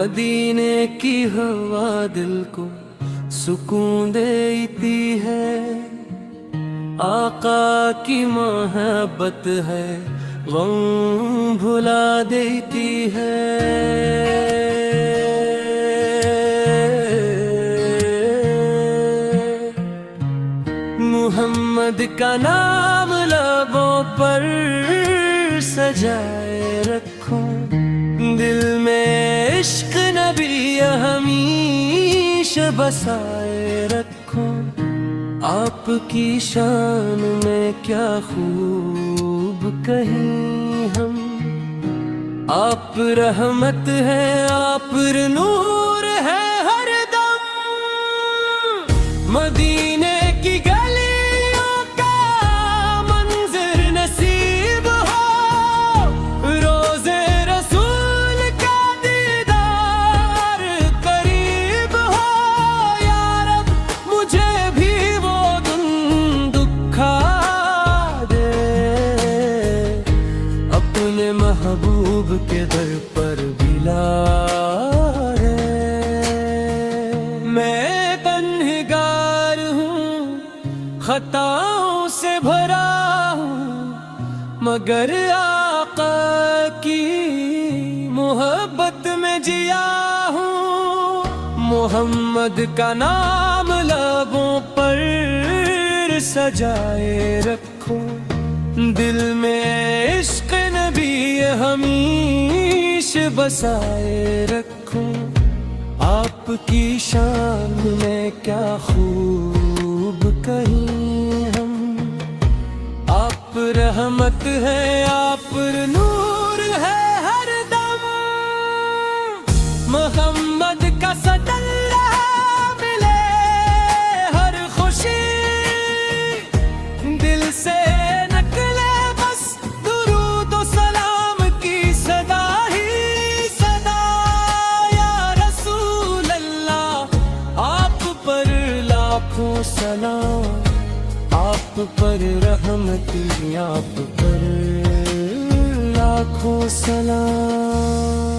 मदीने की हवा दिल को सुकून देती है, आका की मोहब्बत है गम भुला देती है। मोहम्मद का नाम लबों पर सजाए रखूं, दिल में इश्क नबी हमेशा बसाए रखूं। आपकी शान में क्या खूब कहीं हम, आप रहमत है, आप नूर है हर दम। मदीने की गलियों का मंजर नसीब हो, रोज़े रसूल का दीदार करीब हो। या रब मुझे भी वो दिन दुखा दे, अपने महबूब के दर पर बिला है। मैं तन्हगार हूँ, खताओं से भरा हूँ, मगर आका की मोहब्बत में जिया हूँ। मोहम्मद का नाम लबों पर सजाए रखूं, दिल में इश्क नबी हमेशा बसाए रखूं। आपकी शान में क्या खूब कहीं हम, आप रहमत है, आप नूर है हर दम। मोहम्मद का सदल्ला मिले हर खुशी, दिल से निकले बस दुरूद व सलाम की सदा ही सदा। या रसूल अल्लाह आप पर लाखों सलाम, आप पर रहमत, आप पर लाखों सलाम।